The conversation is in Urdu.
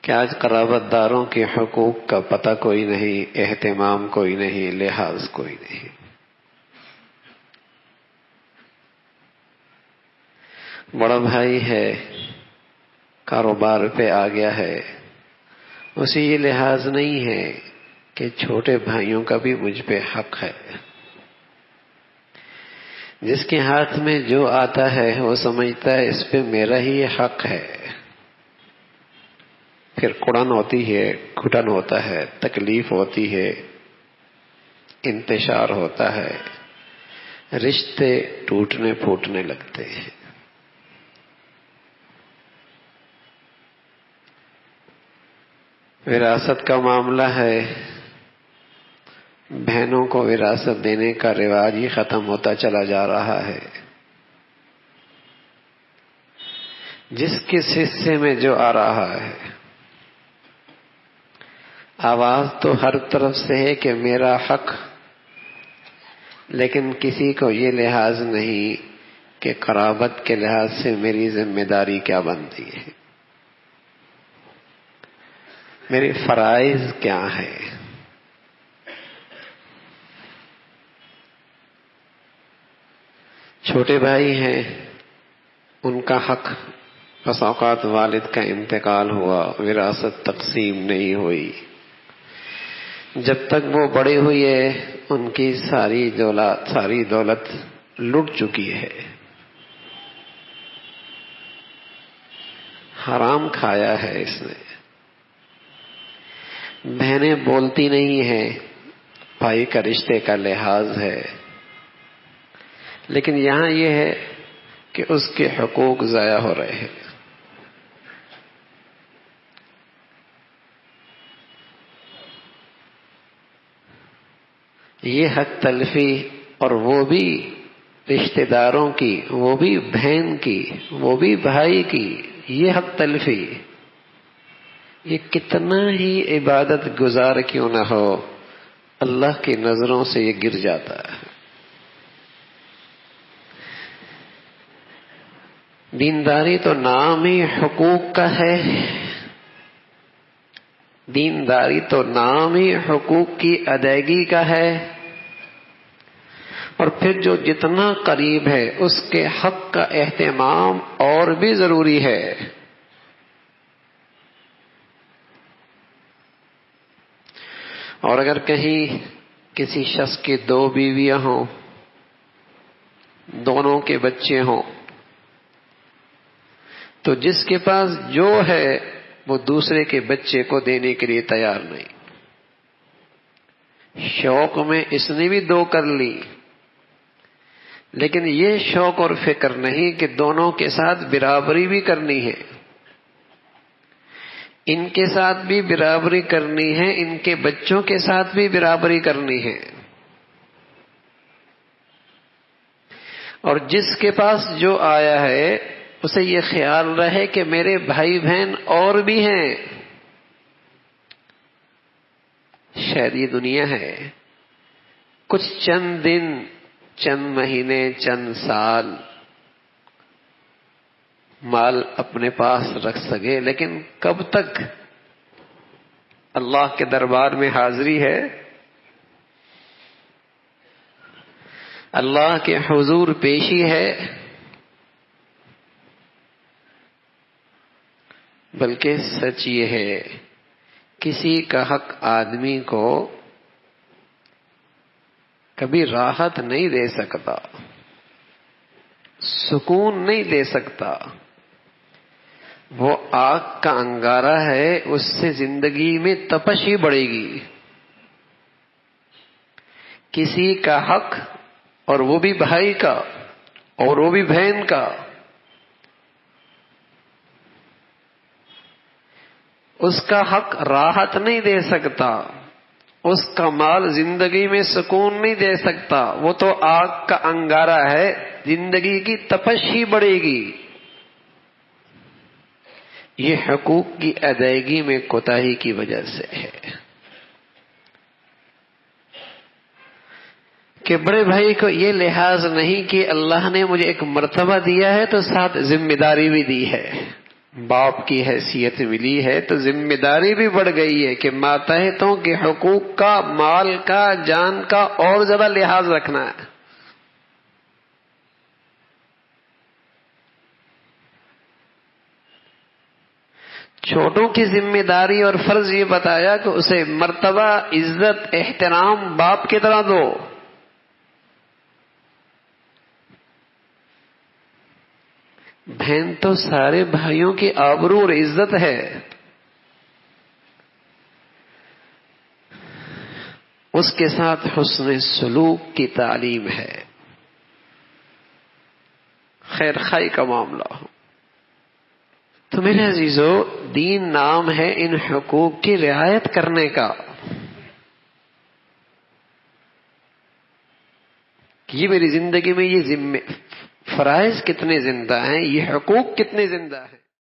کہ آج قرابت داروں کے حقوق کا پتہ کوئی نہیں، اہتمام کوئی نہیں، لحاظ کوئی نہیں۔ بڑا بھائی ہے، کاروبار پہ آ گیا ہے، اسے یہ لحاظ نہیں ہے کہ چھوٹے بھائیوں کا بھی مجھ پہ حق ہے۔ جس کے ہاتھ میں جو آتا ہے وہ سمجھتا ہے اس پہ میرا ہی حق ہے، پھر کڑن ہوتی ہے، گھٹن ہوتا ہے، تکلیف ہوتی ہے، انتشار ہوتا ہے، رشتے ٹوٹنے پھوٹنے لگتے ہیں۔ وراثت کا معاملہ ہے، بہنوں کو وراثت دینے کا رواج ہی ختم ہوتا چلا جا رہا ہے۔ جس کس حصے میں جو آ رہا ہے، آواز تو ہر طرف سے ہے کہ میرا حق، لیکن کسی کو یہ لحاظ نہیں کہ قرابت کے لحاظ سے میری ذمہ داری کیا بنتی ہے، میرے فرائض کیا ہے۔ چھوٹے بھائی ہیں، ان کا حق، بس اوقات والد کا انتقال ہوا، وراثت تقسیم نہیں ہوئی، جب تک وہ بڑے ہوئے ان کی ساری دولت لٹ چکی ہے، حرام کھایا ہے اس نے۔ بہنیں بولتی نہیں ہیں، بھائی کا رشتے کا لحاظ ہے، لیکن یہاں یہ ہے کہ اس کے حقوق ضائع ہو رہے ہیں۔ یہ حق تلفی، اور وہ بھی رشتہ داروں کی، وہ بھی بہن کی، وہ بھی بھائی کی، یہ حق تلفی، یہ کتنا ہی عبادت گزار کیوں نہ ہو، اللہ کی نظروں سے یہ گر جاتا ہے۔ دینداری تو نام ہی حقوق کا ہے، دینداری تو نام ہی حقوق کی ادائیگی کا ہے، اور پھر جو جتنا قریب ہے اس کے حق کا اہتمام اور بھی ضروری ہے۔ اور اگر کہیں کسی شخص کی 2 بیویاں ہوں، دونوں کے بچے ہوں، تو جس کے پاس جو ہے وہ دوسرے کے بچے کو دینے کے لیے تیار نہیں۔ شوق میں اس نے بھی 2 کر لی، لیکن یہ شوق اور فکر نہیں کہ دونوں کے ساتھ برابری بھی کرنی ہے، ان کے ساتھ بھی برابری کرنی ہے، ان کے بچوں کے ساتھ بھی برابری کرنی ہے۔ اور جس کے پاس جو آیا ہے اسے یہ خیال رہے کہ میرے بھائی بہن اور بھی ہیں۔ شاید یہ دنیا ہے، کچھ چند دن، چند مہینے، چند سال مال اپنے پاس رکھ سکے، لیکن کب تک اللہ کے دربار میں حاضری ہے، اللہ کے حضور پیشی ہے، بلکہ سچ یہ ہے کسی کا حق آدمی کو کبھی راحت نہیں دے سکتا، سکون نہیں دے سکتا، وہ آگ کا انگارہ ہے، اس سے زندگی میں تپش ہی بڑھے گی۔ کسی کا حق، اور وہ بھی بھائی کا، اور وہ بھی بہن کا، اس کا حق راحت نہیں دے سکتا، اس کا مال زندگی میں سکون نہیں دے سکتا، وہ تو آگ کا انگارہ ہے، زندگی کی تپش ہی بڑھے گی۔ یہ حقوق کی ادائیگی میں کوتاہی کی وجہ سے ہے کہ بڑے بھائی کو یہ لحاظ نہیں کہ اللہ نے مجھے ایک مرتبہ دیا ہے تو ساتھ ذمہ داری بھی دی ہے، باپ کی حیثیت ملی ہے تو ذمہ داری بھی بڑھ گئی ہے کہ ماتحتوں کے حقوق کا، مال کا، جان کا اور زیادہ لحاظ رکھنا ہے۔ چھوٹوں کی ذمہ داری اور فرض یہ بتایا کہ اسے مرتبہ، عزت، احترام باپ کی طرح دو۔ بہن تو سارے بھائیوں کی آبرو اور عزت ہے، اس کے ساتھ حسن سلوک کی تعلیم ہے، خیر خائی کا معاملہ ہو۔ تو میرے عزیزو، دین نام ہے ان حقوق کی رعایت کرنے کا۔ یہ میری زندگی میں یہ فرائض کتنے زندہ ہیں، یہ حقوق کتنے زندہ ہیں۔